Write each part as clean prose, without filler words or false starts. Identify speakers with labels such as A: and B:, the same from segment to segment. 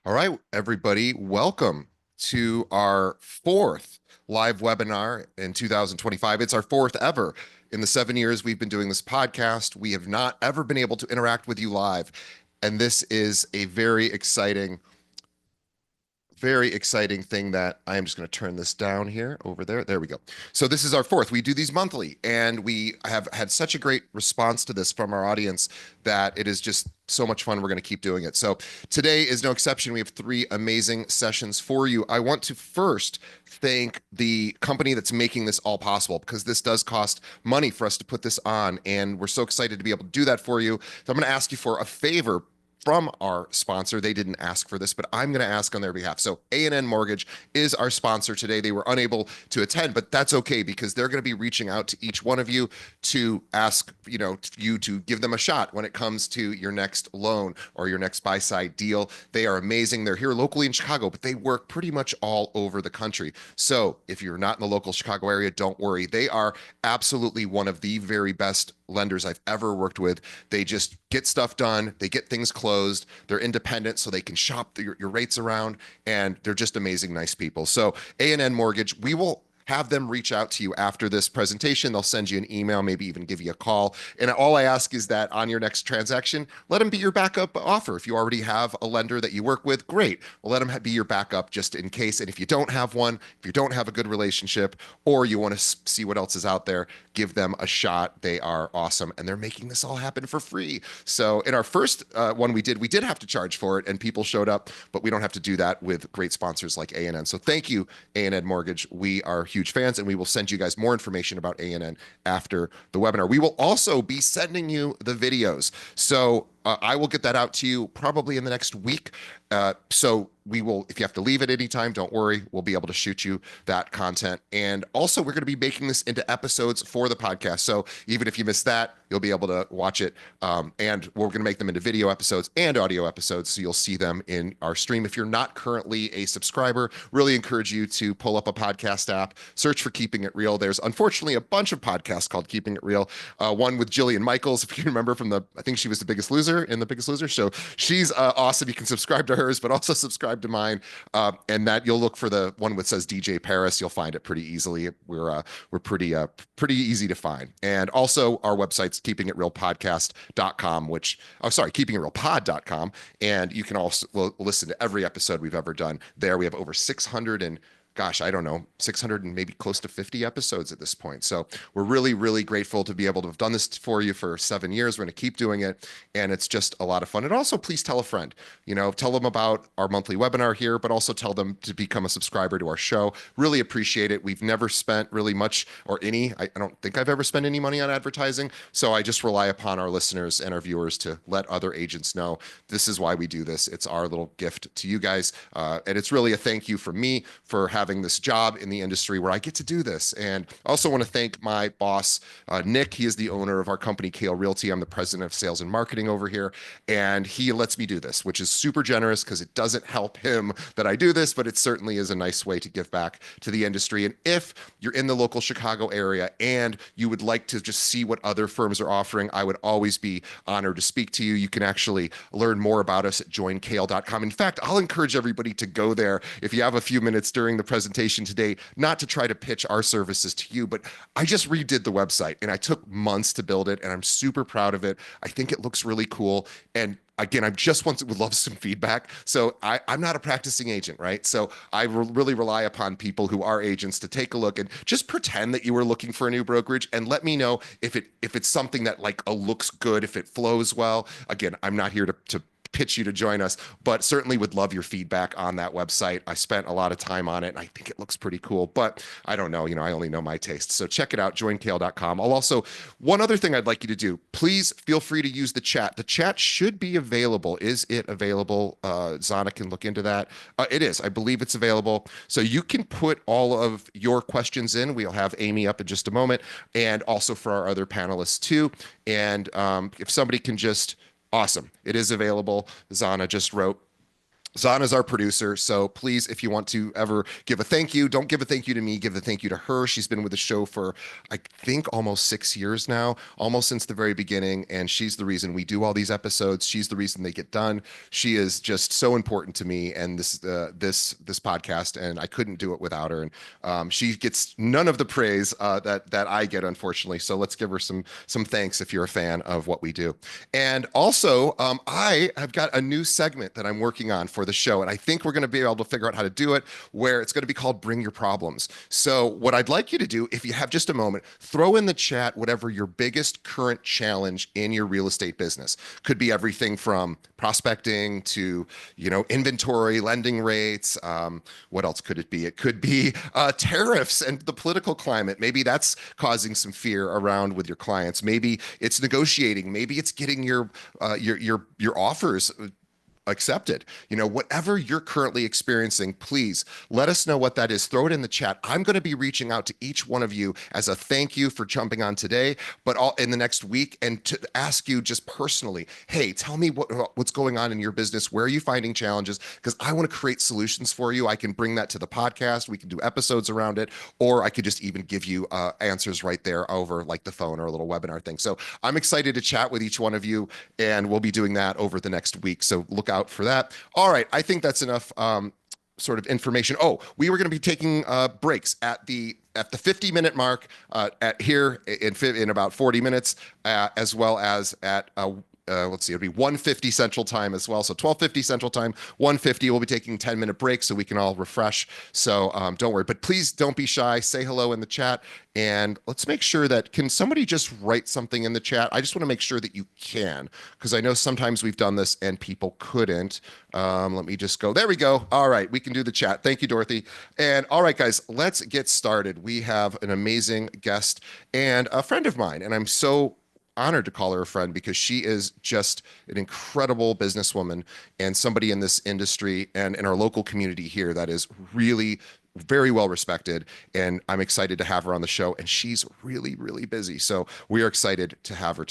A: All right, everybody, welcome to our fourth live webinar in 2025. It's our fourth ever. In the 7 years we've been doing this podcast, we have not ever been able to interact with you live. And this is a very exciting thing that I am just going to turn this down here over there. There we go. So this is our fourth. We do these monthly, and we have had such a great response to this from our audience that it is just so much fun. We're going to keep doing it. So today is no exception. We have three amazing sessions for you. I want to first thank the company that's making this all possible because this does cost money for us to put this on, and we're so excited to be able to do that for you. So I'm going to ask you for a favor from our sponsor. They didn't ask for this, but I'm going to ask on their behalf. So A&N Mortgage is our sponsor today. They were unable to attend, but that's okay because they're going to be reaching out to each one of you to ask, you to give them a shot when it comes to your next loan or your next buy-side deal. They are amazing. They're here locally in Chicago, but they work pretty much all over the country. So if you're not in the local Chicago area, don't worry. They are absolutely one of the very best lenders I've ever worked with. They just get stuff done. They get things closed. They're independent, so they can shop your rates around, and they're just amazing, nice people. So A&N Mortgage, we will have them reach out to you after this presentation. They'll send you an email, maybe even give you a call. And all I ask is that on your next transaction, let them be your backup offer. If you already have a lender that you work with, great. Well, let them be your backup just in case. And if you don't have one, if you don't have a good relationship, or you want to see what else is out there, give them a shot. They are awesome, and they're making this all happen for free. So in our first one we did have to charge for it, and people showed up, but we don't have to do that with great sponsors like A&N. So thank you, A&N Mortgage. We are huge fans, and we will send you guys more information about A&N after the webinar. We will also be sending you the videos. So I will get that out to you probably in the next week. So we will, if you have to leave at any time, don't worry. We'll be able to shoot you that content. And also, we're going to be making this into episodes for the podcast. So even if you miss that, you'll be able to watch it. And we're going to make them into video episodes and audio episodes. So you'll see them in our stream. If you're not currently a subscriber, really encourage you to pull up a podcast app, search for Keeping It Real. There's unfortunately a bunch of podcasts called Keeping It Real. One with Jillian Michaels, if you remember from I think she was The Biggest Loser in The Biggest Loser. So she's awesome. You can subscribe to hers, but also subscribe to mine. And that you'll look for the one that says DJ Paris. You'll find it pretty easily. We're pretty easy to find. And also our website's keepingitrealpodcast.com, keepingitrealpod.com. And you can also listen to every episode we've ever done there. We have over 600 and I don't know, 600 and maybe close to 50 episodes at this point. So we're really, really grateful to be able to have done this for you for 7 years. We're going to keep doing it, and it's just a lot of fun. And also, please tell a friend, tell them about our monthly webinar here, but also tell them to become a subscriber to our show. Really appreciate it. We've never spent really much or any, I don't think I've ever spent any money on advertising. So I just rely upon our listeners and our viewers to let other agents know this is why we do this. It's our little gift to you guys. And it's really a thank you from me for having this job in the industry where I get to do this. And I also want to thank my boss, Nick. He is the owner of our company, Kale Realty. I'm the president of sales and marketing over here. And he lets me do this, which is super generous because it doesn't help him that I do this, but it certainly is a nice way to give back to the industry. And if you're in the local Chicago area and you would like to just see what other firms are offering, I would always be honored to speak to you. You can actually learn more about us at joinkale.com. In fact, I'll encourage everybody to go there if you have a few minutes during the presentation today, not to try to pitch our services to you, but I just redid the website and I took months to build it, and I'm super proud of it. I think it looks really cool. And again, I just would love some feedback. So I'm not a practicing agent, right? So I really rely upon people who are agents to take a look and just pretend that you were looking for a new brokerage and let me know if it's something that looks good, if it flows well. Again, I'm not here to pitch you to join us, but certainly would love your feedback on that website. I spent a lot of time on it and I think it looks pretty cool, but I don't know, I only know my taste. So check it out, joinkale.com. One other thing I'd like you to do, please feel free to use the chat. The chat should be available. Is it available? Zana can look into that. It is, I believe it's available. So you can put all of your questions in. We'll have Amy up in just a moment, and also for our other panelists too. And if somebody can just, awesome. It is available. Zana just wrote. Zana's our producer, so please, if you want to ever give a thank you, don't give a thank you to me, give a thank you to her. She's been with the show for, I think, almost 6 years now, almost since the very beginning, and she's the reason we do all these episodes. She's the reason they get done. She is just so important to me and this podcast, and I couldn't do it without her. And she gets none of the praise that I get, unfortunately. So let's give her some thanks if you're a fan of what we do. And also, I have got a new segment that I'm working on for the show, and I think we're going to be able to figure out how to do it, where it's going to be called Bring Your Problems. So, what I'd like you to do, if you have just a moment, throw in the chat whatever your biggest current challenge in your real estate business. Could be everything from prospecting to, inventory, lending rates. What else could it be? It could be tariffs and the political climate. Maybe that's causing some fear around with your clients. Maybe it's negotiating. Maybe it's getting your offers accepted. Whatever you're currently experiencing, please let us know what that is. Throw it in the chat. I'm going to be reaching out to each one of you as a thank you for jumping on today, but all in the next week, and to ask you just personally, hey, tell me what's going on in your business. Where are you finding challenges? Because I want to create solutions for you. I can bring that to the podcast. We can do episodes around it, or I could just even give you answers right there over like the phone or a little webinar thing. So I'm excited to chat with each one of you, and we'll be doing that over the next week. So look out for that. All right, I think that's enough sort of information. Oh, we were going to be taking breaks at the 50-minute mark at here in about 40 minutes, as well as at let's see, it'll be 1:50 Central Time as well. So 12:50 Central Time, 1:50. We'll be taking 10-minute breaks so we can all refresh. So don't worry, but please don't be shy. Say hello in the chat, and let's make sure that, can somebody just write something in the chat? I just want to make sure that you can, because I know sometimes we've done this and people couldn't. Let me just go. There we go. All right, we can do the chat. Thank you, Dorothy. And all right, guys, let's get started. We have an amazing guest and a friend of mine, and I'm so honored to call her a friend because she is just an incredible businesswoman and somebody in this industry and in our local community here that is really very well respected, and I'm excited to have her on the show. And she's really, really busy, so we are excited to have her.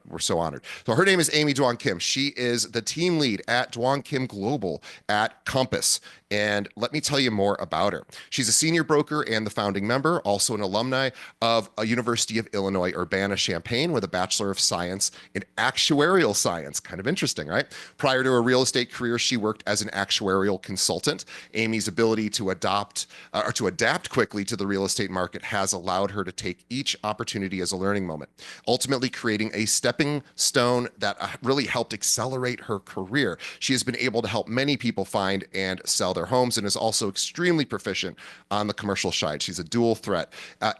A: We're so honored. So her name is Amy Duong Kim. She is the team lead at Duong Kim Global at Compass. And let me tell you more about her. She's a senior broker and the founding member, also an alumni of a University of Illinois Urbana-Champaign with a Bachelor of Science in Actuarial Science. Kind of interesting, right? Prior to her real estate career, she worked as an actuarial consultant. Amy's ability to adapt quickly to the real estate market has allowed her to take each opportunity as a learning moment, ultimately creating a stepping stone that really helped accelerate her career. She has been able to help many people find and sell their homes, and is also extremely proficient on the commercial side. She's a dual threat.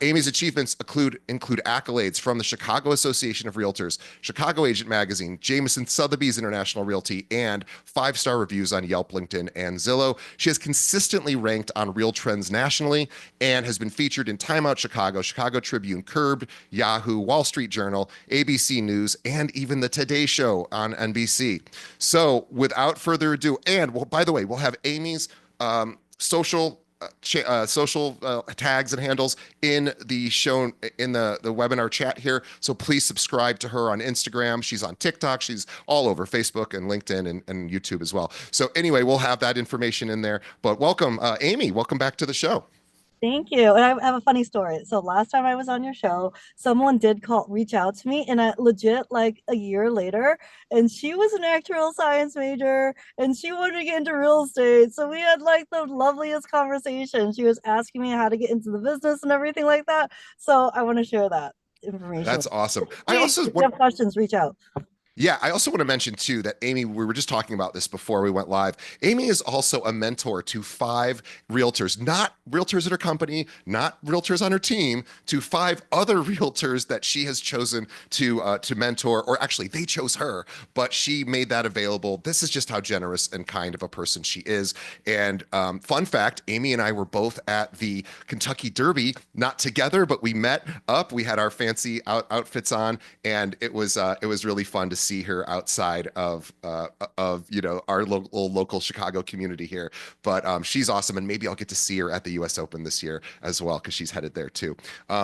A: Amy's achievements include accolades from the Chicago Association of Realtors, Chicago Agent Magazine, Jameson Sotheby's International Realty, and 5-star reviews on Yelp, LinkedIn, and Zillow. She has consistently ranked on Real Trends nationally and has been featured in Time Out Chicago, Chicago Tribune, Curbed, Yahoo, Wall Street Journal, ABC News, and even the Today Show on NBC. So without further ado, and well, by the way, we'll have Amy's social tags and handles in the show, in the webinar chat here. So please subscribe to her on Instagram. She's on TikTok. She's all over Facebook and LinkedIn and YouTube as well. So anyway, we'll have that information in there. But welcome, Amy. Welcome back to the show.
B: Thank you. And I have a funny story. So last time I was on your show, someone did reach out to me, and I legit like a year later, and she was an actuarial science major and she wanted to get into real estate. So we had like the loveliest conversation. She was asking me how to get into the business and everything like that. So I want to share that information.
A: That's awesome. I
B: Please,
A: also
B: if you have questions, reach out.
A: Yeah, I also want to mention too that Amy, we were just talking about this before we went live. Amy is also a mentor to 5 realtors, not realtors at her company, not realtors on her team, to 5 other realtors that she has chosen to mentor, or actually they chose her, but she made that available. This is just how generous and kind of a person she is. And fun fact, Amy and I were both at the Kentucky Derby, not together, but we met up. We had our fancy outfits on, and it was really fun to see her outside of our local Chicago community here. But she's awesome, and maybe I'll get to see her at the U.S. Open this year as well, because she's headed there too.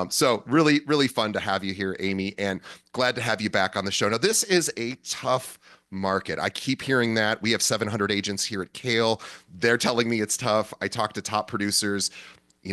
A: So really, really fun to have you here, Amy, and glad to have you back on the show. Now, this is a tough market. I keep hearing that. We have 700 agents here at Kale. They're telling me it's tough. I talk to top producers.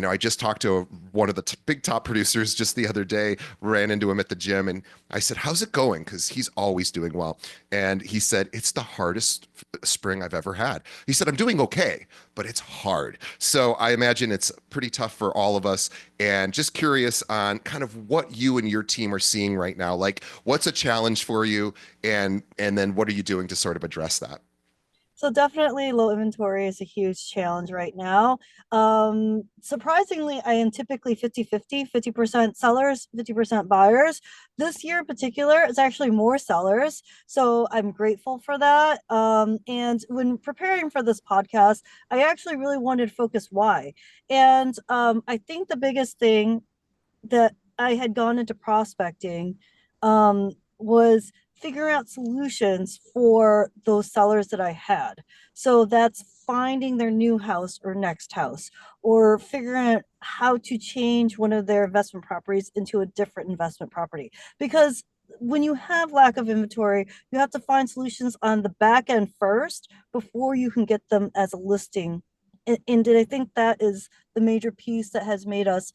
A: I just talked to one of the big top producers just the other day, ran into him at the gym, and I said, "How's it going?" Because he's always doing well. And he said, "It's the hardest spring I've ever had." He said, "I'm doing okay, but it's hard." So I imagine it's pretty tough for all of us. And just curious on kind of what you and your team are seeing right now. Like, what's a challenge for you, and then what are you doing to sort of address that?
B: So definitely low inventory is a huge challenge right now. Surprisingly, I am typically 50-50, 50% sellers, 50% buyers. This year in particular, it's actually more sellers. So I'm grateful for that. And when preparing for this podcast, I actually really wanted to focus why. And I think the biggest thing that I had gone into prospecting was figuring out solutions for those sellers that I had. So that's finding their new house or next house, or figuring out how to change one of their investment properties into a different investment property. Because when you have lack of inventory, you have to find solutions on the back end first before you can get them as a listing. And I think that is the major piece that has made us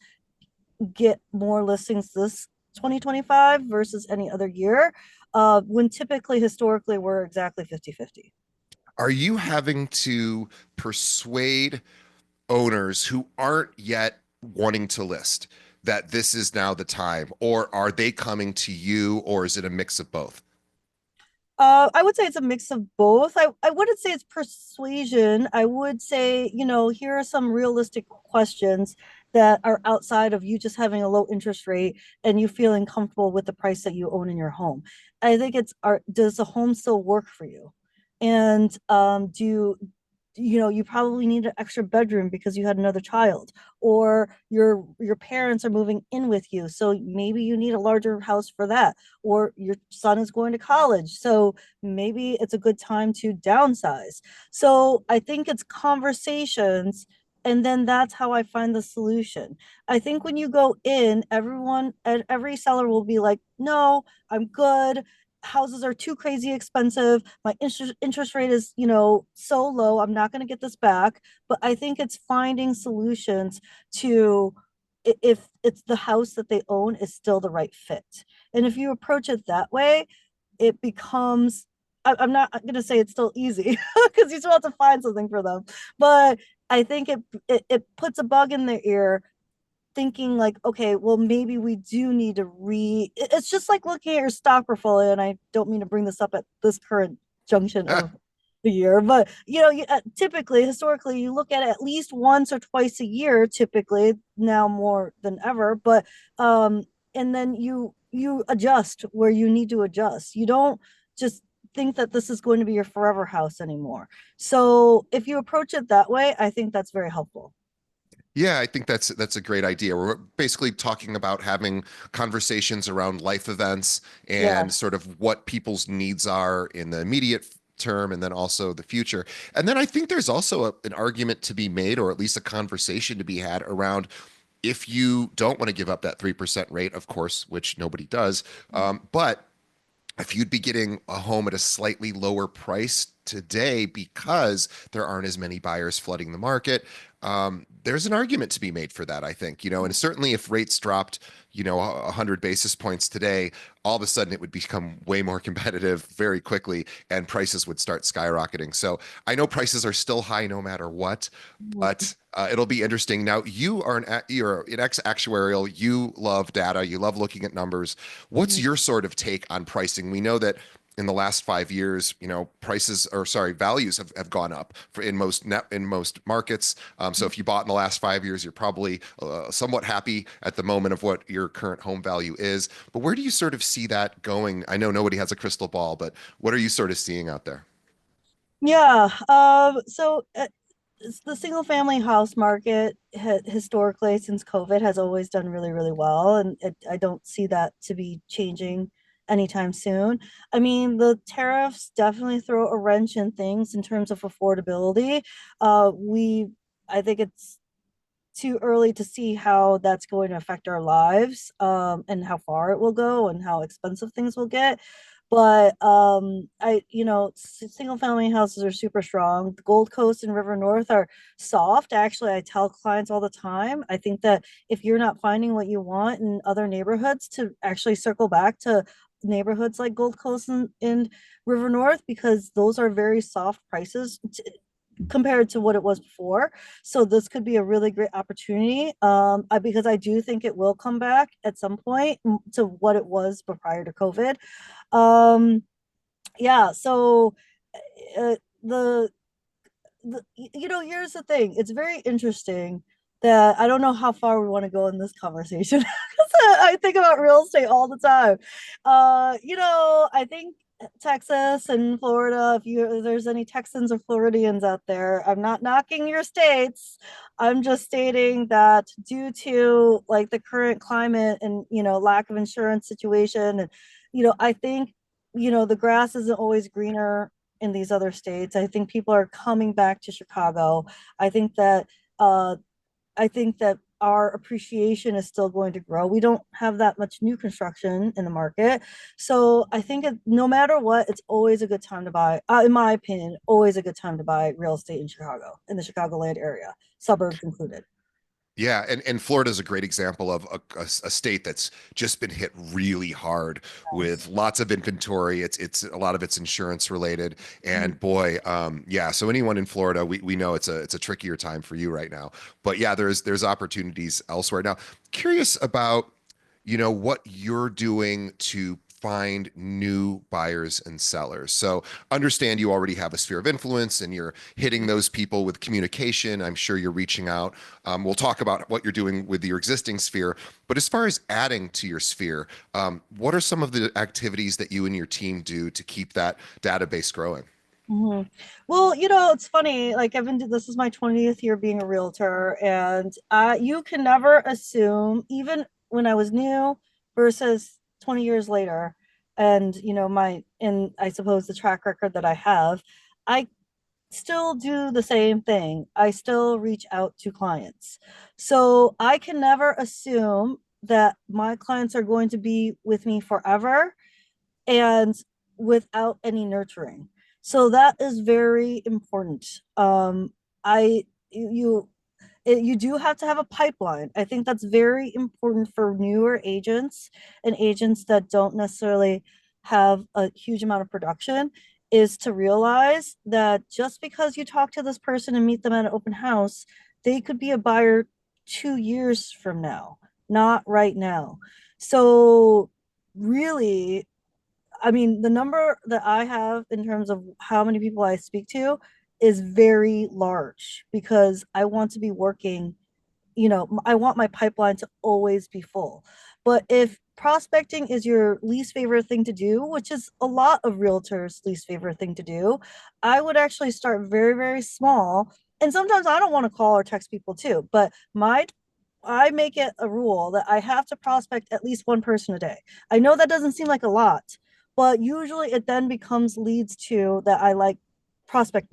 B: get more listings this 2025 versus any other year, when typically historically we're exactly 50-50.
A: Are you having to persuade owners who aren't yet wanting to list that this is now the time, or are they coming to you, or is it a mix of both?
B: I would say it's a mix of both. I wouldn't say it's persuasion. I would say, here are some realistic questions that are outside of you just having a low interest rate and you feeling comfortable with the price that you own in your home. I think does the home still work for you? And you probably need an extra bedroom because you had another child, or your parents are moving in with you, so maybe you need a larger house for that, or your son is going to college, so maybe it's a good time to downsize. So I think it's conversations, and then that's how I find the solution. I think when you go in, every seller will be like, no, I'm good, houses are too crazy expensive, my interest rate is so low, I'm not going to get this back. But I think it's finding solutions to, if it's the house that they own is still the right fit, and if you approach it that way, it becomes, I'm not going to say it's still easy because you still have to find something for them, but I think it puts a bug in their ear, thinking like, okay, well, maybe we do need to it's just like looking at your stock portfolio. And I don't mean to bring this up at this current junction of the year, but typically, historically, you look at least once or twice a year, typically, now more than ever. But and then you adjust where you need to adjust. You don't just think that this is going to be your forever house anymore. So if you approach it that way, I think that's very helpful.
A: Yeah, I think that's a great idea. We're basically talking about having conversations around life events
B: Yeah.
A: and sort of what people's needs are in the immediate term and then also the future. And then I think there's also an argument to be made, or at least a conversation to be had around if you don't want to give up that 3% rate, of course, which nobody does. But if you'd be getting a home at a slightly lower price today because there aren't as many buyers flooding the market, there's an argument to be made for that, I think, and certainly if rates dropped, 100 basis points today, all of a sudden it would become way more competitive very quickly and prices would start skyrocketing. So I know prices are still high no matter what, but it'll be interesting. Now, you're an ex-actuarial, you love data, you love looking at numbers. What's
B: Mhm.
A: your sort of take on pricing? We know that in the last 5 years, prices, or sorry, values have gone up in most markets. So if you bought in the last 5 years, you're probably somewhat happy at the moment of what your current home value is. But where do you sort of see that going? I know nobody has a crystal ball, but what are you sort of seeing out there?
B: Yeah. So the single family house market historically since COVID has always done really, really well. And I don't see that to be changing anytime soon. I mean, the tariffs definitely throw a wrench in things in terms of affordability. I think it's too early to see how that's going to affect our lives, and how far it will go and how expensive things will get. But single family houses are super strong. The Gold Coast and River North are soft. Actually, I tell clients all the time, I think that if you're not finding what you want in other neighborhoods, to actually circle back to neighborhoods like Gold Coast and River North, because those are very soft prices compared to what it was before. So this could be a really great opportunity, because I do think it will come back at some point to what it was prior to COVID. Um, yeah, so uh, the here's the thing. It's very interesting that I don't know how far we want to go in this conversation because I think about real estate all the time. I think Texas and Florida, if there's any Texans or Floridians out there, I'm not knocking your states. I'm just stating that due to like the current climate and lack of insurance situation, and I think the grass isn't always greener in these other states. I think people are coming back to Chicago. I think that uh, I think that our appreciation is still going to grow. We don't have that much new construction in the market. So I think no matter what, it's always a good time to buy, in my opinion, always a good time to buy real estate in Chicago, in the Chicagoland area, suburbs included.
A: Yeah, and Florida is a great example of a state that's just been hit really hard with
B: Yes.
A: lots of inventory. It's a lot of it's insurance related,
B: Mhm.
A: and boy, yeah. So anyone in Florida, we know it's a trickier time for you right now. But yeah, there's opportunities elsewhere. Now, curious about what you're doing to find new buyers and sellers. So understand you already have a sphere of influence and you're hitting those people with communication. I'm sure you're reaching out. We'll talk about what you're doing with your existing sphere, but as far as adding to your sphere, what are some of the activities that you and your team do to keep that database growing?
B: Mhm. Well, it's funny. Like this is my 20th year being a realtor, and you can never assume, even when I was new versus 20 years later, and I suppose the track record that I have, I still do the same thing. I still reach out to clients. So I can never assume that my clients are going to be with me forever and without any nurturing. So that is very important. I you you do have to have a pipeline. I think that's very important for newer agents and agents that don't necessarily have a huge amount of production, is to realize that just because you talk to this person and meet them at an open house, they could be a buyer 2 years from now, not right now. So really, I mean, the number that I have in terms of how many people I speak to is very large because I want to be working, I want my pipeline to always be full. But if prospecting is your least favorite thing to do, which is a lot of realtors' least favorite thing to do, I would actually start very, very small. And sometimes I don't want to call or text people too, but I make it a rule that I have to prospect at least one person a day. I know that doesn't seem like a lot, but usually it then becomes leads to that I like prospect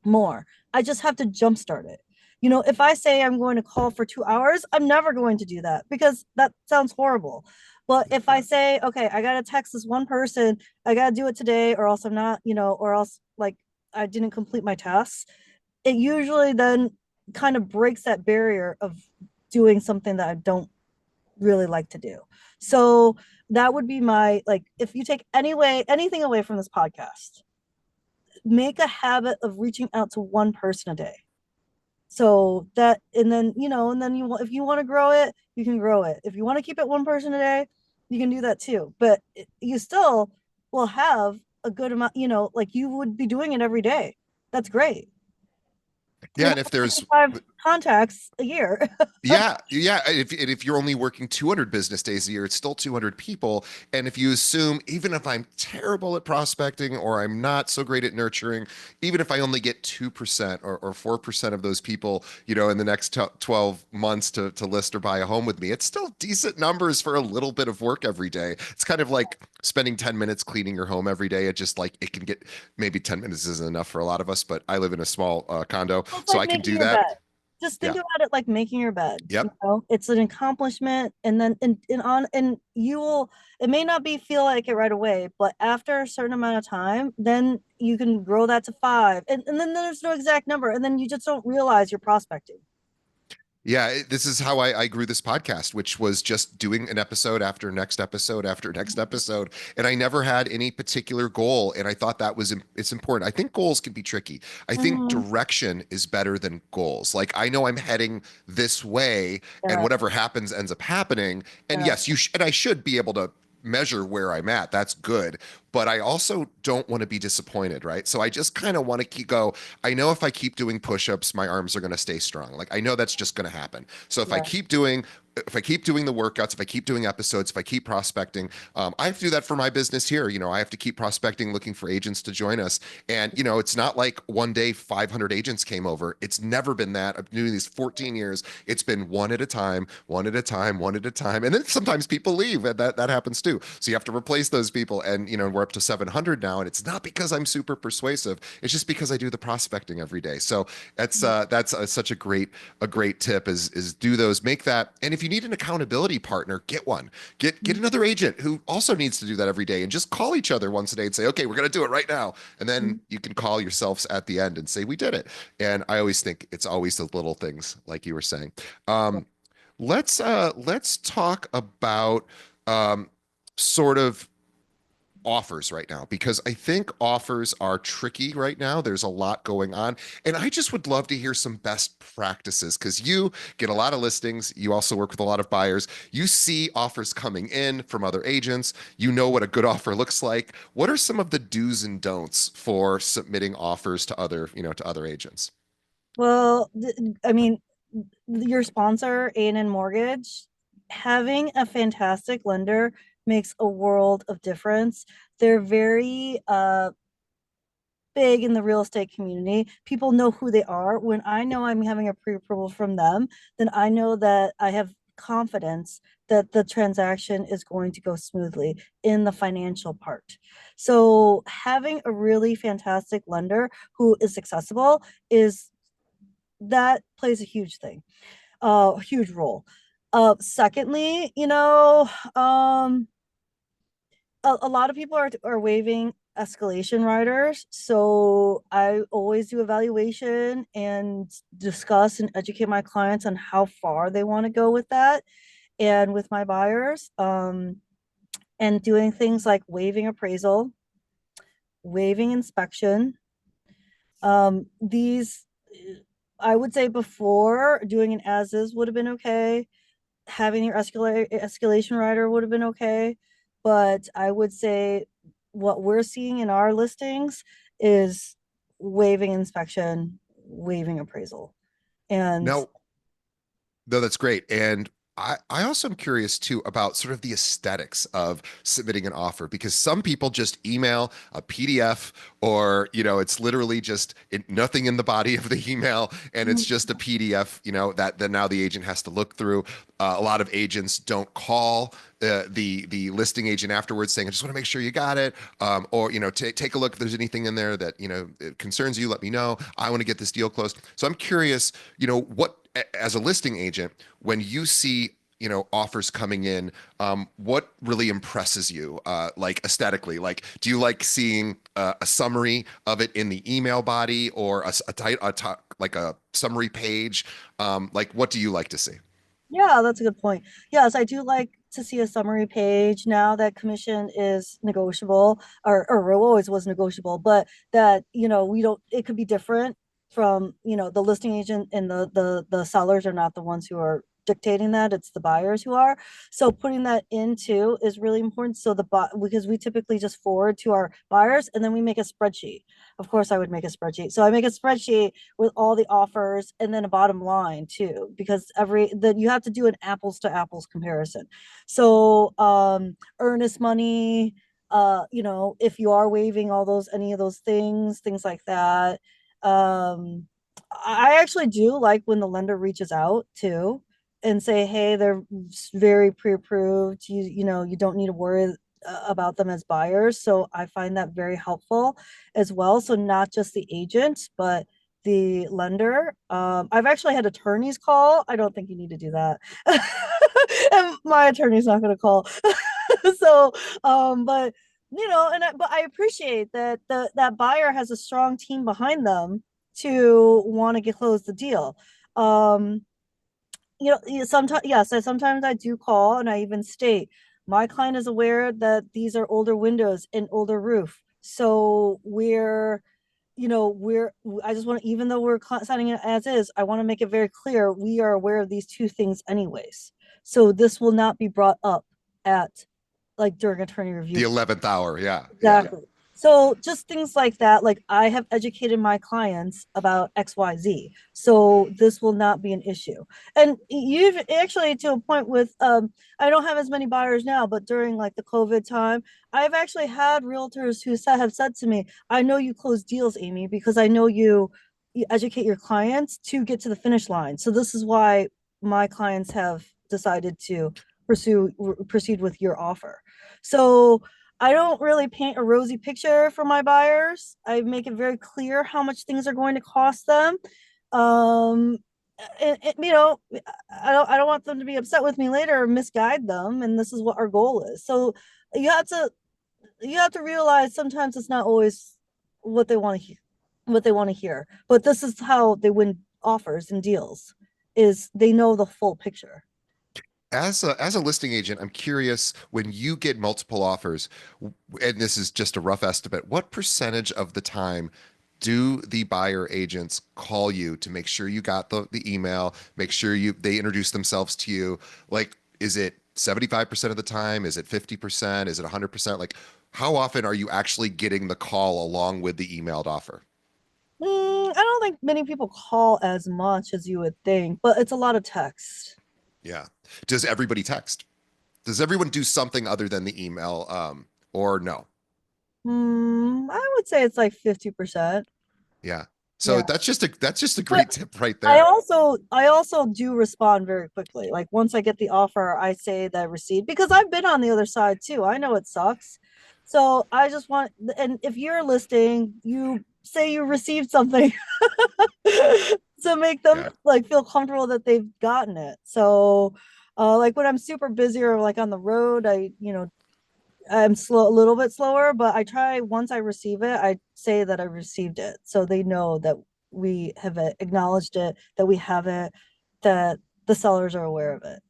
B: more. I just have to jumpstart it. If I say I'm going to call for 2 hours, I'm never going to do that because that sounds horrible. But if I say, okay, I got to text this one person, I got to do it today, or else I'm not, or else like I didn't complete my tasks, it usually then kind of breaks that barrier of doing something that I don't really like to do. So that would be my, like, if you take anything away from this podcast, make a habit of reaching out to one person a day. So that, and then, if you want to grow it, you can grow it. If you want to keep it one person a day, you can do that too. But you still will have a good amount, like you would be doing it every day. That's great.
A: Yeah, and if there's
B: 365 contacts a year.
A: yeah. If you're only working 200 business days a year, it's still 200 people. And if you assume, even if I'm terrible at prospecting or I'm not so great at nurturing, even if I only get 2% or 4% of those people, in the next 12 months to list or buy a home with me, it's still decent numbers for a little bit of work every day. It's kind of like spending 10 minutes cleaning your home every day. It just like it can get maybe 10 minutes isn't enough for a lot of us, but I live in a small condo,
B: It's
A: so
B: like
A: I can
B: making
A: do
B: your
A: that.
B: bed. just think
A: Yeah.
B: about it like making your bed. You
A: Yep.
B: know, it's an accomplishment, and then and you will. It may not be feel like it right away, but after a certain amount of time, then you can grow that to five, and then there's no exact number, and then you just don't realize you're prospecting.
A: Yeah, this is how I grew this podcast, which was just doing an episode after next episode after next episode. And I never had any particular goal. And I thought that was, it's important. I think goals can be tricky. I think
B: Mhm.
A: direction is better than goals. Like I know I'm heading this way and
B: Yeah,
A: whatever happens ends up happening. And
B: yeah,
A: yes, and I should be able to measure where I'm at. That's good. But I also don't want to be disappointed, right? So I just kind of want to go, I know if I keep doing push-ups, my arms are going to stay strong. Like I know that's just going to happen. So
B: yeah.
A: if I keep doing the workouts, if I keep doing episodes, if I keep prospecting, I have to do that for my business here. You know, I have to keep prospecting, looking for agents to join us. And, you know, it's not like one day 500 agents came over. It's never been that. I've been doing these 14 years. It's been one at a time, one at a time, one at a time. And then sometimes people leave and that happens too. So you have to replace those people. And, you know, we're up to 700 now. And it's not because I'm super persuasive. It's just because I do the prospecting every day. So that's such a great tip is do those, make that. And if you need an accountability partner, get one. Get another agent who also needs to do that every day and just call each other once a day and say, okay, we're going to do it right now. And then
B: Mhm.
A: you can call yourselves at the end and say, we did it. And I always think it's always the little things like you were saying.
B: Yeah.
A: Um, let's talk about um, sort of offers right now because I think offers are tricky right now. There's a lot going on. And I just would love to hear some best practices because you get a lot of listings. You also work with a lot of buyers. You see offers coming in from other agents. You know what a good offer looks like. What are some of the do's and don'ts for submitting offers to other, you know, to other agents?
B: Well, I mean, your sponsor, A&N Mortgage, having a fantastic lender makes a world of difference. They're very big in the real estate community. People know who they are. When I know I'm having a pre-approval from them, then I know that I have confidence that the transaction is going to go smoothly in the financial part. So having a really fantastic lender who is accessible is that plays a huge thing, a huge role. Secondly, a lot of people are waiving escalation riders. So I always do evaluation and discuss and educate my clients on how far they want to go with that and with my buyers. And doing things like waiving appraisal, waiving inspection. These, I would say before doing an as is would have been okay. Having your escalation rider would have been okay. But I would say what we're seeing in our listings is waiving inspection, waiving appraisal. And
A: No, no, that's great. And I also am curious too about sort of the aesthetics of submitting an offer because some people just email a PDF or, you know, it's literally just nothing in the body of the email and it's just a PDF, you know, that then now the agent has to look through. A lot of agents don't call the listing agent afterwards saying, I just want to make sure you got it. Or, you know, take a look if there's anything in there that, you know, it concerns you, let me know. I want to get this deal closed. So I'm curious, you know, as a listing agent, when you see offers coming in, what really impresses you, like aesthetically? Like, do you like seeing a summary of it in the email body or like a summary page? Like, what do you like to see?
B: yeah, that's a good point. Yes, I do like to see a summary page now that commission is negotiable, or always was negotiable, but that, we don't, it could be different from, the listing agent, and the sellers are not the ones who are dictating that, it's the buyers who are. So putting that into is really important. So because we typically just forward to our buyers and then we make a spreadsheet. Of course, I would make a spreadsheet. So I make a spreadsheet with all the offers and then a bottom line too, because then you have to do an apples to apples comparison. So earnest money, if you are waiving any of those things like that. I actually do like when the lender reaches out too and say, hey, they're very pre-approved, you don't need to worry about them as buyers. So I find that very helpful as well. So not just the agent, but the lender. I've actually had attorneys call. I don't think you need to do that. And my attorney's not going to call. So, but but I appreciate that that buyer has a strong team behind them to want to get close the deal. Um, sometimes, yes, sometimes I do call and I even state my client is aware that these are older windows and older roof. So we're I just want to, even though we're signing it as is, I want to make it very clear we are aware of these two things anyways. So this will not be brought up at like during attorney
A: The
B: review.
A: 11th hour. Yeah. Yeah.
B: Exactly. So just things like that, like I have educated my clients about XYZ. So this will not be an issue. And you've actually to a point with I don't have as many buyers now, but during like the COVID time, I've actually had realtors who have said to me, I know you close deals, Amy, because I know you educate your clients to get to the finish line. So this is why my clients have decided to proceed with your offer. So I don't really paint a rosy picture for my buyers. I make it very clear how much things are going to cost them. Um, I don't want them to be upset with me later or misguide them. And this is what our goal is. So you have to you have to realize sometimes it's not always what they want to hear, But this is how they win offers and deals. Is they know the full picture.
A: As a listing agent, I'm curious when you get multiple offers, and this is just a rough estimate, what percentage of the time do the buyer agents call you to make sure you got the email, make sure they introduce themselves to you? Like, is it 75% of the time? Is it 50%? Is it 100%? Like, how often are you actually getting the call along with the emailed offer?
B: I don't think many people call as much as you would think, but it's a lot of text.
A: Yeah. Does everybody text? Does everyone do something other than the email? Or no?
B: I would say it's like 50%.
A: Yeah. So
B: Yeah.
A: that's just a
B: But
A: great tip right
B: I
A: there.
B: also I also do respond very quickly. Like once I get the offer, I say that I received because I've been on the other side too. I know it sucks. So I just want, and if you're listing, you say you received something to make them
A: Yeah.
B: like feel comfortable that they've gotten it. So like when I'm super busy or like on the road, I'm slow, a little bit slower, but I try once I receive it, I say that I received it. So they know that we have acknowledged it, that we have it, that the sellers are aware of it.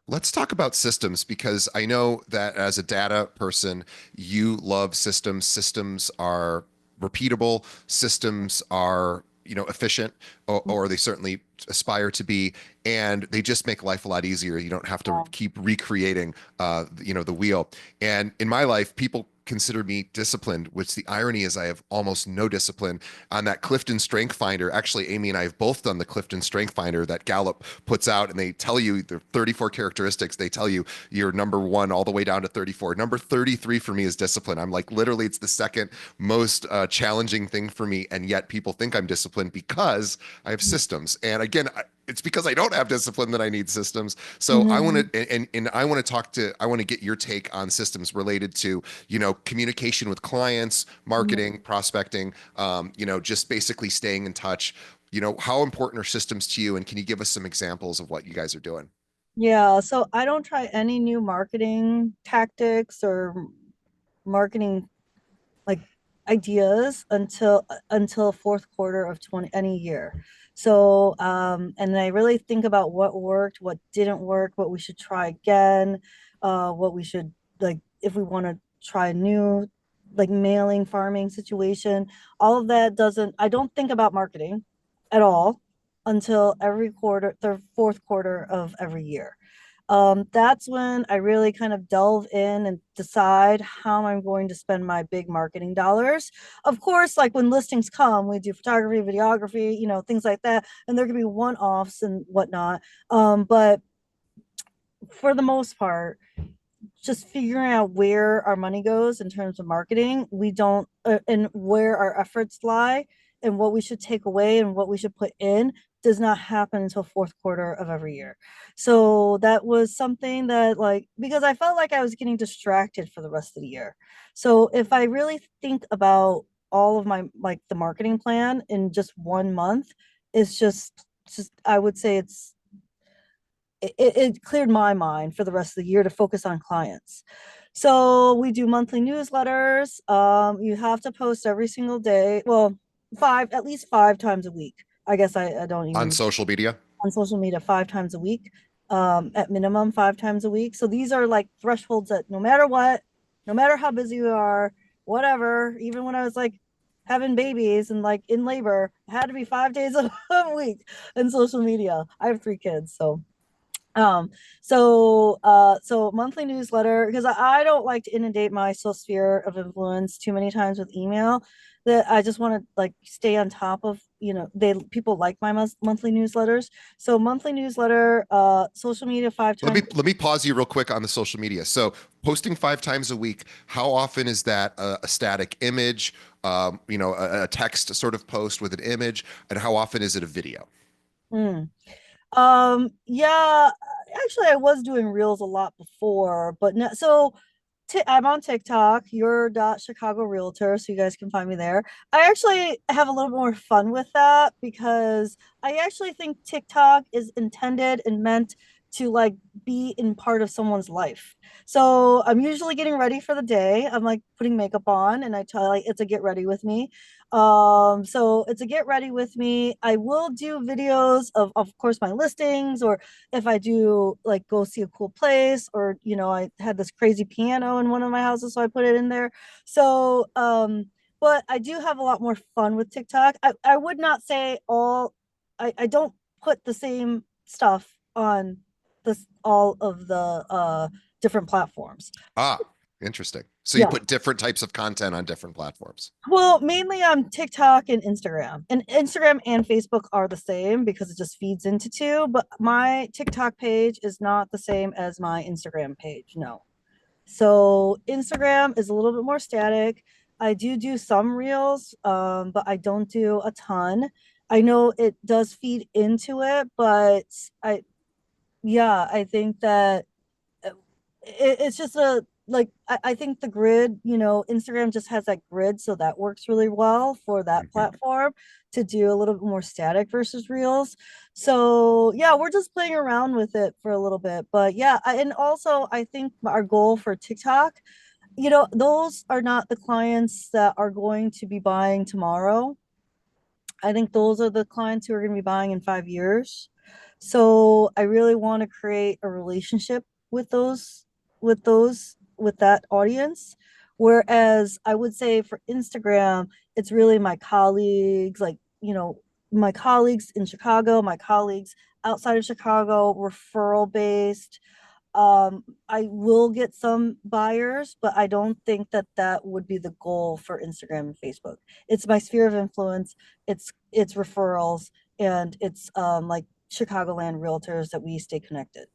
A: Let's talk about systems because I know that as a data person, you love systems. Systems are repeatable, systems are, efficient, or they certainly aspire to be, and they just make life a lot easier. You don't have to keep recreating the wheel. And in my life, people consider me disciplined, which the irony is I have almost no discipline on that Clifton Strength Finder. Actually, Amy and I have both done the Clifton Strength Finder that Gallup puts out, and they tell you the 34 characteristics. They tell you you're number one all the way down to 34. Number 33 for me is discipline. I'm like, literally, it's the second most challenging thing for me. And yet people think I'm disciplined because I have systems. And again, it's because I don't have discipline that I need systems. So I want
B: Mm-hmm.
A: to, and I want to get your take on systems related to, communication with clients, marketing, prospecting, just basically staying in touch. How important are systems to you? And can you give us some examples of what you guys are doing?
B: Yeah, so I don't try any new marketing tactics or marketing like ideas until fourth quarter of 20 any year. So and I really think about what worked, what didn't work, what we should try again, what we should like if we want to try a new like mailing farming situation. All of that doesn't I don't think about marketing at all until every quarter, the fourth quarter of every year. That's when I really kind of delve in and decide how I'm going to spend my big marketing dollars. Of course, like when listings come, we do photography, videography, things like that, and there can be one-offs and whatnot. But for the most part, just figuring out where our money goes in terms of marketing, we don't, and where our efforts lie, and what we should take away and what we should put in does not happen until fourth quarter of every year. So that was something that like because I felt like I was getting distracted for the rest of the year. So if I really think about all of my like the marketing plan in just 1 month is just I would say it cleared my mind for the rest of the year to focus on clients. So we do monthly newsletters. You have to post every single day. Well, at least 5 times a week. I guess I don't
A: On
B: even
A: social media?
B: on social media 5 times a week, at minimum 5 times a week. So these are like thresholds that no matter what, no matter how busy you are, whatever, even when I was like having babies and like in labor, it had to be 5 days a week in social media. I have 3 kids, so um, so monthly newsletter because I don't like to inundate my social sphere of influence too many times with email. That I just want to like stay on top of, they people like my monthly newsletters. So monthly newsletter, social media five
A: Let me
B: times.
A: let me pause you real quick on the social media. So posting 5 times a week, how often is that a static image, a text sort of post with an image, and how often is it a video?
B: Hmm. Yeah, actually, I was doing reels a lot before, but no, so I'm on TikTok, your dot Chicago Realtor, so you guys can find me there. I actually have a little more fun with that because I actually think TikTok is intended and meant to like be in part of someone's life. So I'm usually getting ready for the day. I'm like putting makeup on and I tell like it's a get ready with me. So it's a get ready with me. I will do videos of course my listings, or if I do like go see a cool place, or I had this crazy piano in one of my houses, so I put it in there. So but I do have a lot more fun with TikTok. I would not say I don't put the same stuff on this all of the different platforms.
A: Ah, interesting. So you
B: Yeah.
A: put different types of content on different platforms.
B: Well, mainly on TikTok and Instagram. And Instagram and Facebook are the same because it just feeds into two. But my TikTok page is not the same as my Instagram page. No. So Instagram is a little bit more static. I do some reels, but I don't do a ton. I know it does feed into it, but yeah, I think that it's just a like I think the grid, Instagram just has that grid, so that works really well for that
A: Mhm.
B: platform to do a little bit more static versus reels. So yeah, we're just playing around with it for a little bit. But yeah, and also I think our goal for TikTok, those are not the clients that are going to be buying tomorrow. I think those are the clients who are going to be buying in 5 years. So I really want to create a relationship with with that audience. Whereas I would say for Instagram, it's really my colleagues, like, my colleagues in Chicago, my colleagues outside of Chicago, referral based. I will get some buyers, but I don't think that that would be the goal for Instagram and Facebook. It's my sphere of influence. It's referrals, and it's like Chicagoland realtors that we stay connected.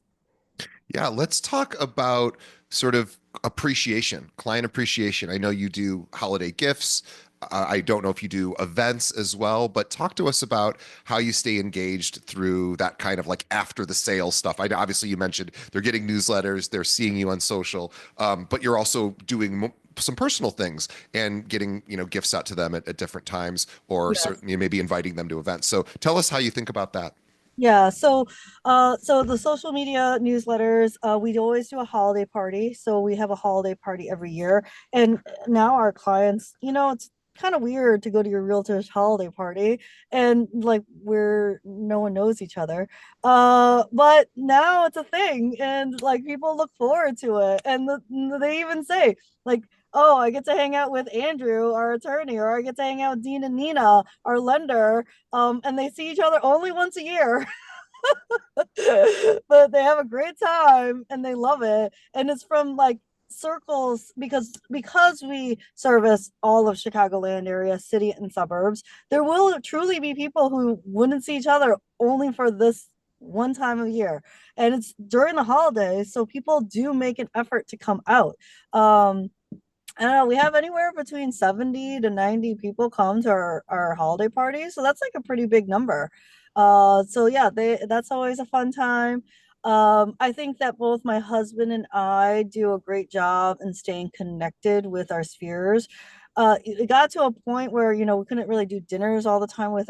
A: Yeah, let's talk about sort of appreciation, client appreciation. I know you do holiday gifts. I don't know if you do events as well, but talk to us about how you stay engaged through that kind of like after the sale stuff. Obviously, you mentioned they're getting newsletters, they're seeing you on social, but you're also doing some personal things and getting gifts out to them at different times, or
B: Yes.
A: certainly maybe inviting them to events. So tell us how you think about that.
B: Yeah, so the social media newsletters, we always do a holiday party. So we have a holiday party every year. And now our clients, it's kind of weird to go to your realtor's holiday party and like where no one knows each other. But now it's a thing and like people look forward to it. And they even say like, oh, I get to hang out with Andrew, our attorney, or I get to hang out with Dean and Nina, our lender. And they see each other only once a year. But they have a great time and they love it. And it's from like circles because we service all of Chicagoland area, city and suburbs. There will truly be people who wouldn't see each other only for this one time of year. And it's during the holidays, so people do make an effort to come out. I don't know, we have anywhere between 70 to 90 people come to our holiday party. So that's like a pretty big number. So yeah, that's always a fun time. I think that both my husband and I do a great job in staying connected with our spheres. it got to a point where we couldn't really do dinners all the time with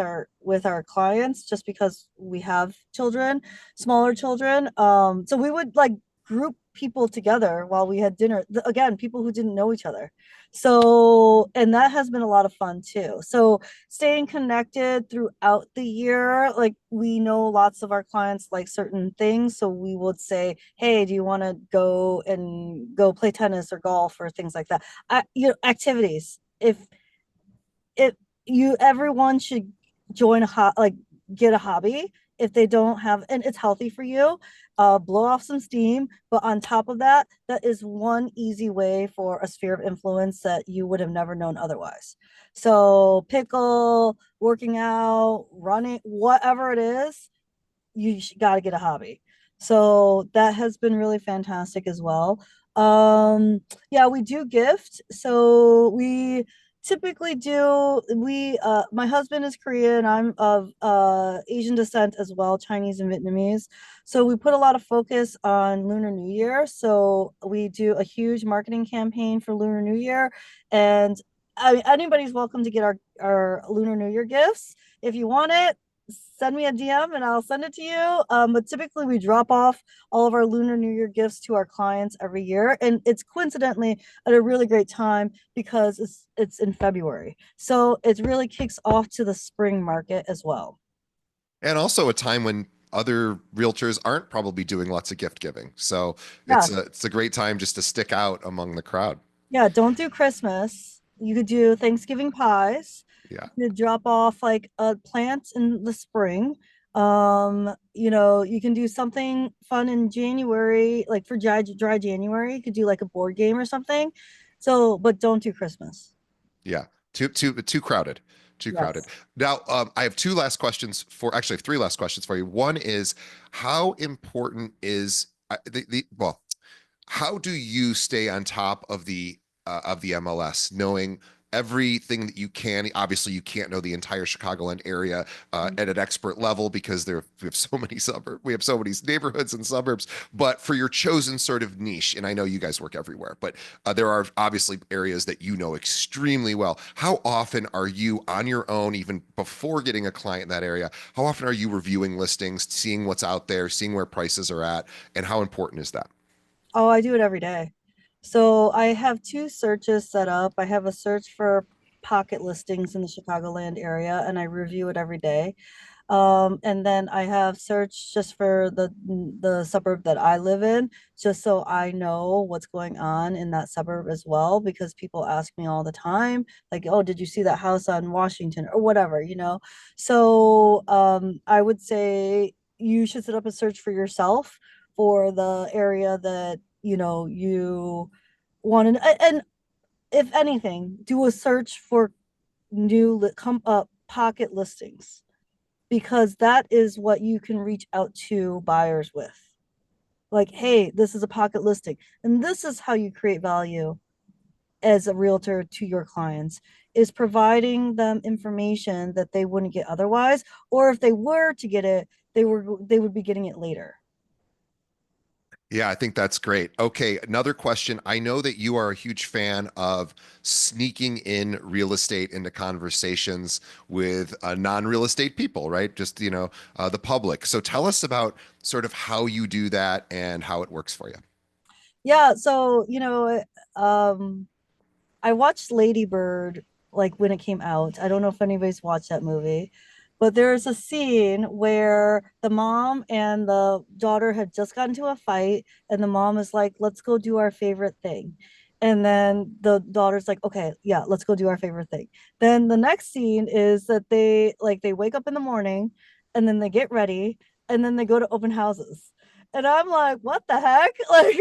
B: our clients just because we have children, smaller children. So we would like group people together while we had dinner. Again, people who didn't know each other. So, and that has been a lot of fun too. So staying connected throughout the year, like we know lots of our clients like certain things, so we would say, hey, do you want to go play tennis or golf or things like that. Activities. If everyone should join like get a hobby if they don't have, and it's healthy for you. Blow off some steam, but on top of that, that is one easy way for a sphere of influence that you would have never known otherwise. So pickle, working out, running, whatever it is, you got to get a hobby. So that has been really fantastic as well. Yeah, we do gift. So we typically do we my husband is Korean, I'm of Asian descent as well, Chinese and Vietnamese. So we put a lot of focus on Lunar New Year. So we do a huge marketing campaign for Lunar New Year, and anybody's welcome to get our Lunar New Year gifts. If you want it, send me a DM and I'll send it to you. But typically we drop off all of our Lunar New Year gifts to our clients every year, and it's coincidentally at a really great time because it's in February, so it really kicks off to the spring market as well.
A: And also a time when other realtors aren't probably doing lots of gift giving. So
B: Yeah,
A: it's a great time just to stick out among the crowd.
B: yeah. Don't do Christmas. You could do Thanksgiving pies.
A: Yeah.
B: You drop off like a plant in the spring. You can do something fun in January, like for dry January. You could do like a board game or something. So, but don't do Christmas.
A: Yeah. Too crowded. Too crowded.
B: Yes.
A: Now, I have two last questions for actually I have three last questions for you. One is how important is well, how do you stay on top of the MLS, knowing everything that you can? Obviously, you can't know the entire Chicagoland area at an expert level because we have so many we have so many neighborhoods and suburbs. But for your chosen sort of niche, and I know you guys work everywhere, but there are obviously areas that you know extremely well. How often are you on your own, even before getting a client in that area? How often are you reviewing listings, seeing what's out there, seeing where prices are at, and how important is that?
B: Oh, I do it every day. So I have two searches set up. I have a search for pocket listings in the Chicagoland area, and I review it every day. And then I have searched just for the suburb that I live in, just so I know what's going on in that suburb as well, because people ask me all the time, like, "Oh, did you see that house on Washington or whatever?" So I would say you should set up a search for yourself for the area that you want to, and if anything, do a search for come up pocket listings, because that is what you can reach out to buyers with. Like, hey, this is a pocket listing. And this is how you create value as a realtor to your clients, is providing them information that they wouldn't get otherwise, or if they were to get it, they would be getting it later.
A: Yeah, I think that's great. Okay, another question. I know that you are a huge fan of sneaking in real estate into conversations with non-real estate people, right? Just, the public. So tell us about sort of how you do that and how it works for you.
B: Yeah, so I watched Lady Bird like when it came out. I don't know if anybody's watched that movie, but there's a scene where the mom and the daughter had just gotten into a fight, and the mom is like, "Let's go do our favorite thing." And then the daughter's like, "Okay, yeah, let's go do our favorite thing." Then the next scene is that they wake up in the morning and then they get ready and then they go to open houses. And I'm like, "What the heck?" Like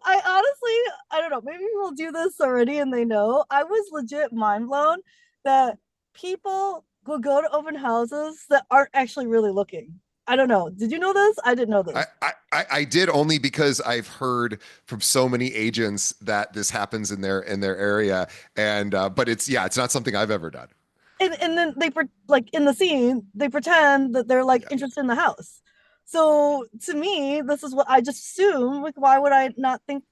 B: I honestly, I don't know. Maybe we'll do this already and they know. I was legit mind blown that people will go to open houses that aren't actually really looking. I don't know. Did you know this? I didn't know
A: I,
B: this.
A: I did only because I've heard from so many agents that this happens in their area, and but it's not something I've ever done.
B: And then like in the scene, they pretend that they're like
A: Yeah.
B: interested in the house. So to me, this is what I just assume. Like, why would I not think?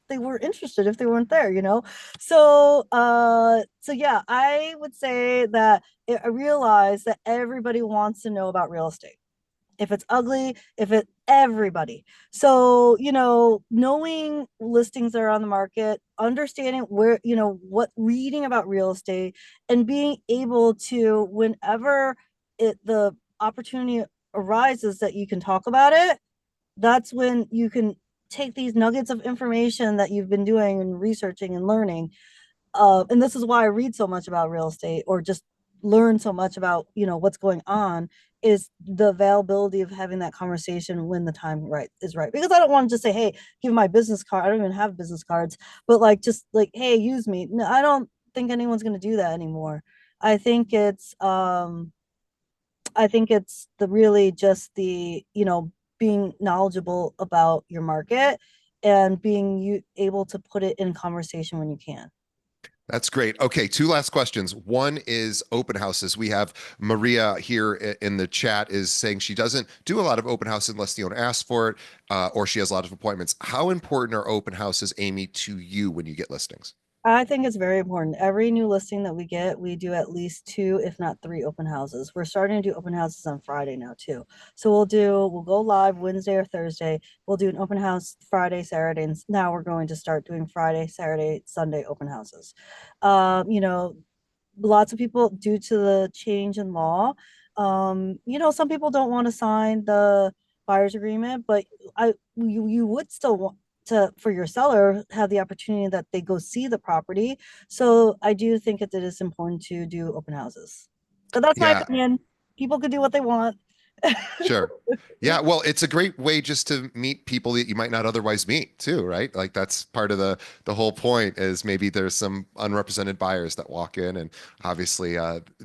B: they were interested if they weren't there, you know? So yeah, I would say that I realize that everybody wants to know about real estate. If it's ugly, if it everybody. So, knowing listings that are on the market, understanding where, what reading about real estate and being able to whenever the opportunity arises that you can talk about it, that's when you can take these nuggets of information that you've been doing and researching and learning, and this is why I read so much about real estate or just learn so much about what's going on, is the availability of having that conversation when the time is right. Because I don't want to just say, hey, give my business card. I don't even have business cards, but like just like, hey, use me. No, I don't think anyone's going to do that anymore. I think it's the really just the being knowledgeable about your market and being able to put it in conversation when you can.
A: That's great. Okay, two last questions. One is open houses. We have Maria here in the chat is saying she doesn't do a lot of open houses unless the owner asks for it, or she has a lot of appointments. How important are open houses, Amy, to you when you get listings?
B: I think it's very important. Every new listing that we get, we do at least two, if not three open houses. We're starting to do open houses on Friday now too. So we'll go live Wednesday or Thursday. We'll do an open house Friday, Saturday, and now we're going to start doing Friday, Saturday, Sunday open houses. You know, lots of people, due to the change in law, some people don't want to sign the buyer's agreement, but you would still want to, for your seller, have the opportunity that they go see the property. So I do think it is important to do open houses, but that's my
A: Yeah,
B: opinion. People could do what they want.
A: sure. Yeah, well, it's a great way just to meet people that you might not otherwise meet too, right? Like that's part of the whole point is maybe there's some unrepresented buyers that walk in and obviously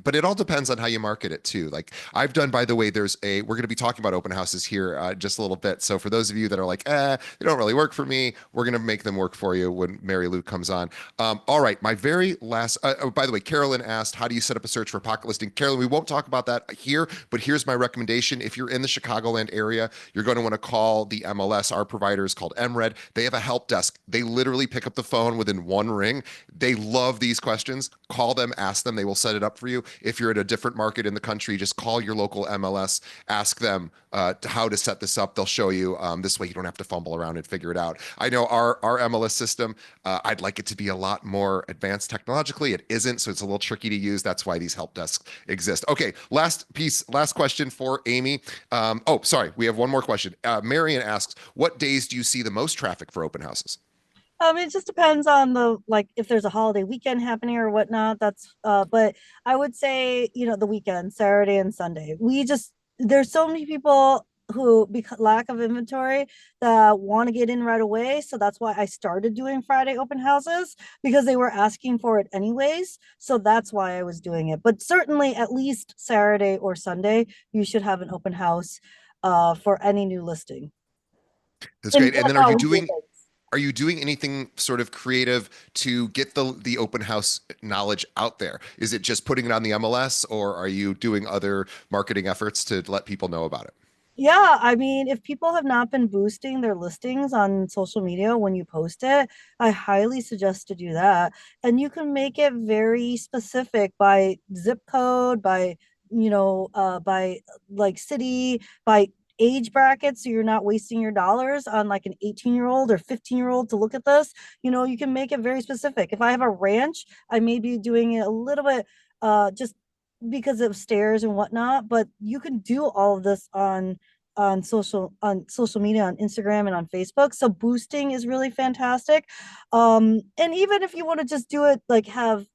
A: but it all depends on how you market it too. Like I've done, by the way, we're going to be talking about open houses here just a little bit. So for those of you that are like, they don't really work for me, we're going to make them work for you when Mary Lou comes on. All right, my very last oh, by the way, Carolyn asked, how do you set up a search for a pocket listing? Carolyn, we won't talk about that here, but here's my recommendation. If you're in the Chicagoland area, you're going to want to call the MLS. Our provider is called MRED. They have a help desk. They literally pick up the phone within one ring. They love these questions. Call them, ask them. They will set it up for you. If you're at a different market in the country, just call your local MLS, ask them how to set this up. They'll show you. This way you don't have to fumble around and figure it out. I know our MLS system, I'd like it to be a lot more advanced technologically. It isn't, so it's a little tricky to use. That's why these help desks exist. Okay, last question for Amy. Oh, sorry, we have one more question. Marion asks, what days do you see the most traffic for open houses?
B: It just depends on the like if there's a holiday weekend happening or whatnot. But I would say, the weekend, Saturday and Sunday. There's so many people who, because lack of inventory, that want to get in right away. So that's why I started doing Friday open houses, because they were asking for it anyways. So that's why I was doing it. But certainly at least Saturday or Sunday, you should have an open house for any new listing.
A: That's
B: And
A: great. And
B: that's
A: then
B: how we do things.
A: are you doing anything sort of creative to get the open house knowledge out there? Is it just putting it on the MLS or are you doing other marketing efforts to let people know about it?
B: Yeah, I mean, if people have not been boosting their listings on social media when you post it, I highly suggest to do that. And you can make it very specific by zip code, by like city, by age bracket, so you're not wasting your dollars on like an 18-year-old or 15-year-old to look at this. You can make it very specific. If I have a ranch, I may be doing it a little bit just because of stairs and whatnot, but you can do all of this on social media, on Instagram and on Facebook. So boosting is really fantastic. And even if you want to just do it, like have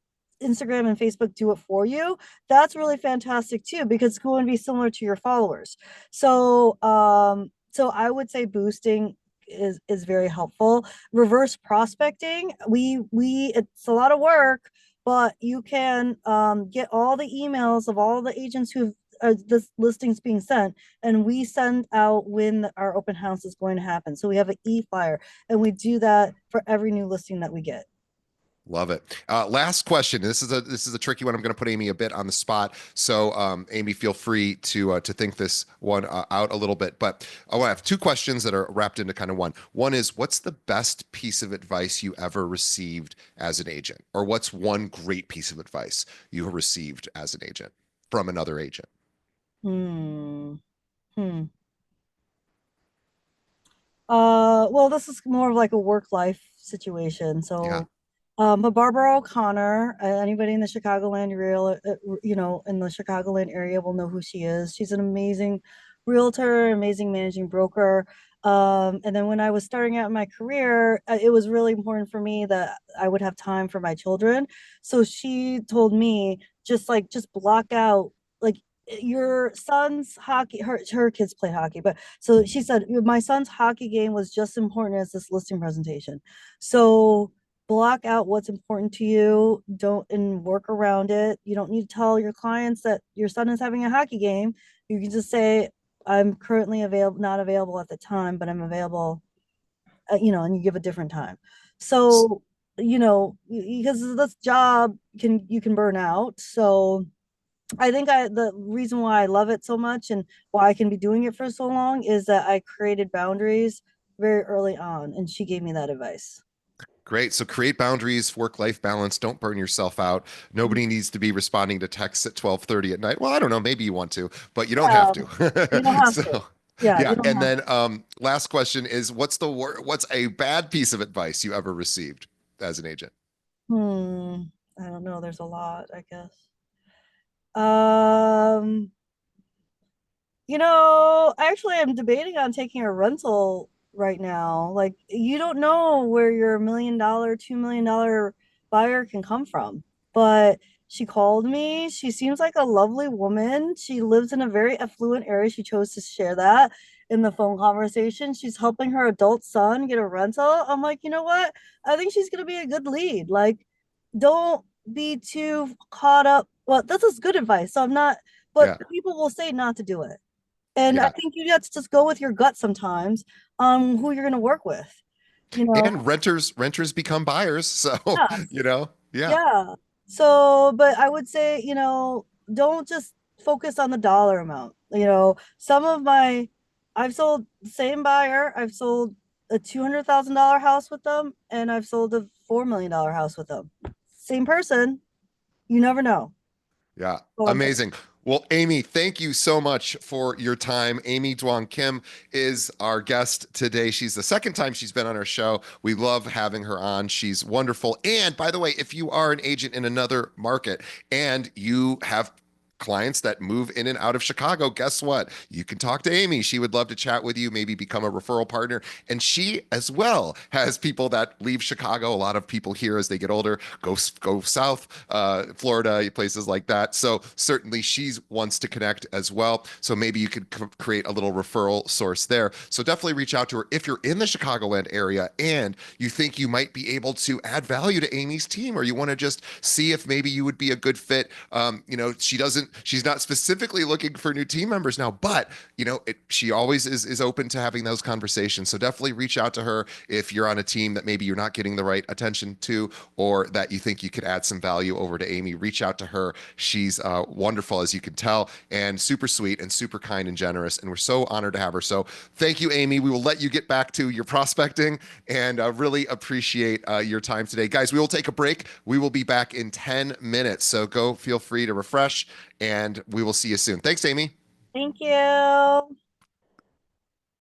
B: Instagram and Facebook do it for you, that's really fantastic too, because it's going to be similar to your followers. So I would say boosting is very helpful. Reverse prospecting, we it's a lot of work, but you can get all the emails of all the agents who this listings being sent, and we send out when our open house is going to happen. So we have an e-flyer, and we do that for every new listing that we get.
A: Love it. Last question. This is a tricky one. I'm going to put Amy a bit on the spot. So, Amy, feel free to think this one out a little bit. But I want to have two questions that are wrapped into kind of one. One is, what's the best piece of advice you ever received as an agent, or what's one great piece of advice you received as an agent from another agent?
B: Hmm. Hmm. Well, this is more of like a work life situation.
A: Yeah,
B: But Barbara O'Connor, anybody in the Chicagoland in the Chicagoland area will know who she is. She's an amazing realtor, amazing managing broker. And then when I was starting out in my career, it was really important for me that I would have time for my children. So she told me just block out like your son's hockey, her kids play hockey, but so she said my son's hockey game was just as important as this listing presentation. So block out what's important to you, don't and work around it. You don't need to tell your clients that your son is having a hockey game. You can just say, I'm currently available, not available at the time, but I'm available, and you give a different time. So, because this job you can burn out. So I think the reason why I love it so much and why I can be doing it for so long is that I created boundaries very early on, and she gave me that advice.
A: great. So create boundaries, work-life balance. Don't burn yourself out. Nobody needs to be responding to texts at 12:30 at night. Well, I don't know. Maybe you want to, but you don't have
B: Yeah,
A: to.
B: you don't have
A: So,
B: to. Yeah,
A: yeah.
B: you don't
A: And
B: have
A: then last question is, what's a bad piece of advice you ever received as an agent?
B: to. I don't know. There's a lot, I guess. Um, actually, I'm debating on taking a rental right now. Like, you don't know where your $1 million, $2 million buyer can come from. But she called me. She seems like a lovely woman. She lives in a very affluent area. She chose to share that in the phone conversation. She's helping her adult son get a rental. I'm like, you know what? I think she's gonna be a good lead. Like, don't be too caught up. Well, this is good advice. So I'm not, but
A: Yeah.
B: people will say not to do it. And I
A: Yeah.
B: think you have to just go with your gut sometimes on who you're going to work with. You know,
A: And renters become buyers. So,
B: yes,
A: yeah.
B: yeah. So, but I would say, don't just focus on the dollar amount. I've sold the same buyer. I've sold a $200,000 house with them, and I've sold a $4 million house with them. Same person. You never know.
A: Yeah,
B: All I'm saying.
A: amazing. Well, Amy, thank you so much for your time. Amy Duong Kim is our guest today. She's the second time she's been on our show. We love having her on. She's wonderful. And by the way, if you are an agent in another market and you have clients that move in and out of Chicago, guess what? You can talk to Amy. She would love to chat with you, maybe become a referral partner. And she as well has people that leave Chicago. A lot of people here as they get older go south, Florida, places like that. So certainly she wants to connect as well. So maybe you could create a little referral source there. So definitely reach out to her if you're in the Chicagoland area and you think you might be able to add value to Amy's team, or you want to just see if maybe you would be a good fit. She's not specifically looking for new team members now, but she always is open to having those conversations. So definitely reach out to her if you're on a team that maybe you're not getting the right attention to, or that you think you could add some value over to Amy. Reach out to her. She's wonderful, as you can tell, and super sweet and super kind and generous. And we're so honored to have her. So thank you, Amy. We will let you get back to your prospecting and really appreciate your time today. Guys, we will take a break. We will be back in 10 minutes. So go feel free to refresh, and we will see you soon. Thanks, Amy.
B: Thank you.